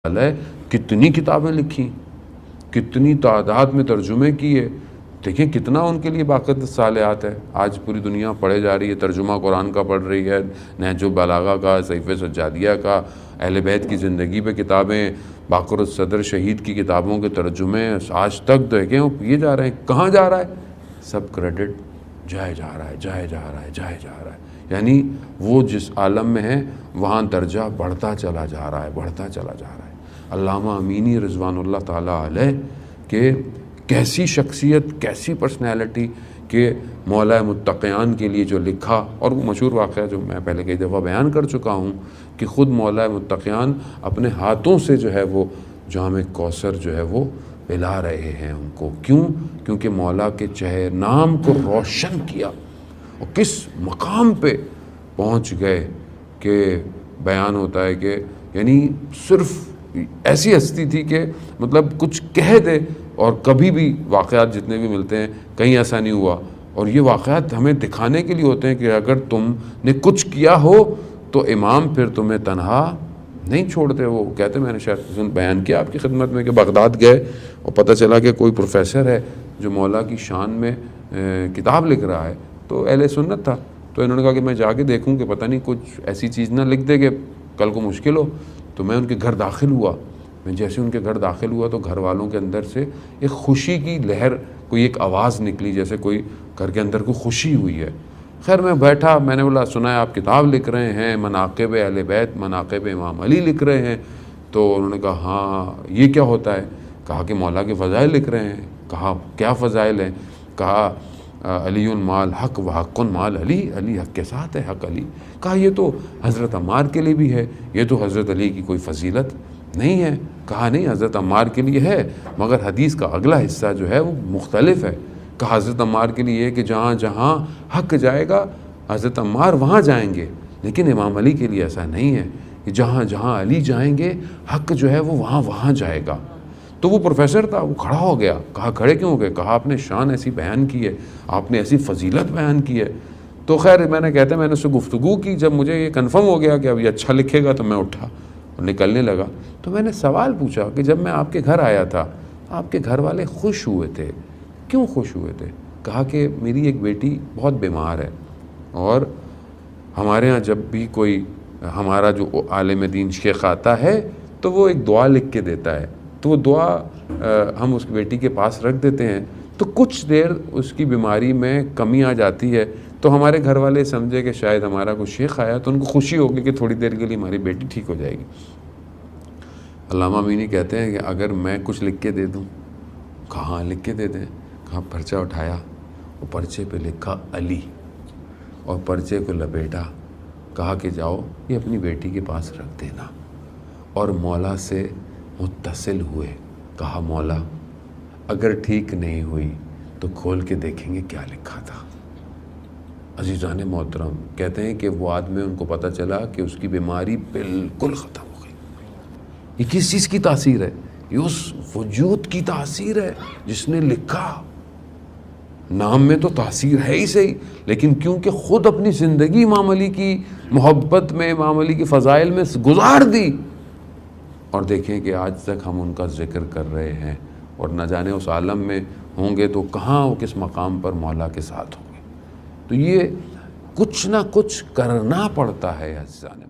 ہے کتنی کتابیں لکھی، کتنی تعداد میں ترجمے کیے، دیکھیں کتنا ان کے لیے باقاعدہ صالحات ہے. آج پوری دنیا پڑھے جا رہی ہے، ترجمہ قرآن کا پڑھ رہی ہے، نہج البلاغہ کا، صحیفہ سجادیہ کا، اہل بیت کی زندگی پہ کتابیں، باقر الصدر شہید کی کتابوں کے ترجمے آج تک دیکھیں وہ کیے جا رہے ہیں. کہاں جا رہا ہے؟ سب کریڈٹ جائے جا رہا ہے، جائے جا رہا ہے، جائے جا رہا ہے. یعنی وہ جس عالم میں ہے وہاں درجہ بڑھتا چلا جا رہا ہے، بڑھتا چلا جا رہا ہے. علامہ امینی رضوان اللہ تعالیٰ علیہ کہ کیسی شخصیت، کیسی پرسنالٹی کہ مولا متقیان کے لیے جو لکھا، اور وہ مشہور واقعہ جو میں پہلے کئی دفعہ بیان کر چکا ہوں کہ خود مولا متقیان اپنے ہاتھوں سے جو ہے وہ جام کوثر جو ہے وہ پلا رہے ہیں ان کو. کیوں؟ کیونکہ مولا کے چہرے نام کو روشن کیا اور کس مقام پہ پہنچ گئے کہ بیان ہوتا ہے کہ یعنی صرف ایسی ہستی تھی کہ مطلب کچھ کہہ دے، اور کبھی بھی واقعات جتنے بھی ملتے ہیں کہیں ایسا نہیں ہوا. اور یہ واقعات ہمیں دکھانے کے لیے ہوتے ہیں کہ اگر تم نے کچھ کیا ہو تو امام پھر تمہیں تنہا نہیں چھوڑتے. وہ کہتے ہیں، میں نے شاید بیان کیا آپ کی خدمت میں کہ بغداد گئے اور پتہ چلا کہ کوئی پروفیسر ہے جو مولا کی شان میں کتاب لکھ رہا ہے، تو اہل سنت تھا. تو انہوں نے کہا کہ میں جا کے دیکھوں کہ پتہ نہیں کچھ ایسی چیز نہ لکھ دے کہ کل کو مشکل ہو. تو میں ان کے گھر داخل ہوا. میں جیسے ان کے گھر داخل ہوا تو گھر والوں کے اندر سے ایک خوشی کی لہر، کوئی ایک آواز نکلی جیسے کوئی گھر کے اندر کوئی خوشی ہوئی ہے. خیر میں بیٹھا، میں نے بولا سنا ہے آپ کتاب لکھ رہے ہیں، مناقب اہل بیت، مناقب امام علی لکھ رہے ہیں. تو انہوں نے کہا ہاں یہ کیا ہوتا ہے؟ کہا کہ مولا کے فضائل لکھ رہے ہیں. کہا کیا فضائل ہیں؟ کہا علی مال حق و حق مال علی، علی حق کے ساتھ ہے، حق علی. کہا یہ تو حضرت عمار کے لیے بھی ہے، یہ تو حضرت علی کی کوئی فضیلت نہیں ہے. کہا نہیں، حضرت عمار کے لیے ہے مگر حدیث کا اگلا حصہ جو ہے وہ مختلف ہے. کہا حضرت عمار کے لیے ہے کہ جہاں جہاں حق جائے گا حضرت عمار وہاں جائیں گے، لیکن امام علی کے لیے ایسا نہیں ہے کہ جہاں جہاں علی جائیں گے حق جو ہے وہ وہاں وہاں جائے گا. تو وہ پروفیسر تھا، وہ کھڑا ہو گیا. کہا کھڑے کیوں ہو گئے؟ کہا آپ نے شان ایسی بیان کی ہے، آپ نے ایسی فضیلت بیان کی ہے. تو خیر میں نے اس سے گفتگو کی. جب مجھے یہ کنفرم ہو گیا کہ اب یہ اچھا لکھے گا تو میں اٹھا اور نکلنے لگا. تو میں نے سوال پوچھا کہ جب میں آپ کے گھر آیا تھا آپ کے گھر والے خوش ہوئے تھے، کیوں خوش ہوئے تھے؟ کہا کہ میری ایک بیٹی بہت بیمار ہے، اور ہمارے ہاں جب بھی کوئی ہمارا جو عالم دین شیخ آتا ہے تو وہ ایک دعا لکھ کے دیتا ہے، تو وہ دعا ہم اس بیٹی کے پاس رکھ دیتے ہیں. تو کچھ دیر اس کی بیماری میں کمی آ جاتی ہے، تو ہمارے گھر والے سمجھے کہ شاید ہمارا کوئی شیخ آیا تو ان کو خوشی ہوگی کہ تھوڑی دیر کے لیے ہماری بیٹی ٹھیک ہو جائے گی. علامہ امینی کہتے ہیں کہ اگر میں کچھ لکھ کے دے دوں؟ کہاں لکھ کے دے دیں. کہاں پرچہ اٹھایا، وہ پرچے پہ لکھا علی، اور پرچے کو لپیٹا. کہا کہ جاؤ یہ اپنی بیٹی کے پاس رکھ دینا. اور مولا سے متصل ہوئے. کہا مولا اگر ٹھیک نہیں ہوئی تو کھول کے دیکھیں گے کیا لکھا تھا. عزیزان محترم کہتے ہیں کہ وہ آدمی ان کو پتہ چلا کہ اس کی بیماری بالکل ختم ہو گئی. یہ کس چیز کی تاثیر ہے؟ یہ اس وجود کی تاثیر ہے جس نے لکھا. نام میں تو تاثیر ہے ہی صحیح، لیکن کیونکہ خود اپنی زندگی امام علی کی محبت میں، امام علی کی فضائل میں گزار دی. اور دیکھیں کہ آج تک ہم ان کا ذکر کر رہے ہیں، اور نہ جانے اس عالم میں ہوں گے تو کہاں وہ کس مقام پر مولا کے ساتھ ہوں گے. تو یہ کچھ نہ کچھ کرنا پڑتا ہے عزیزان.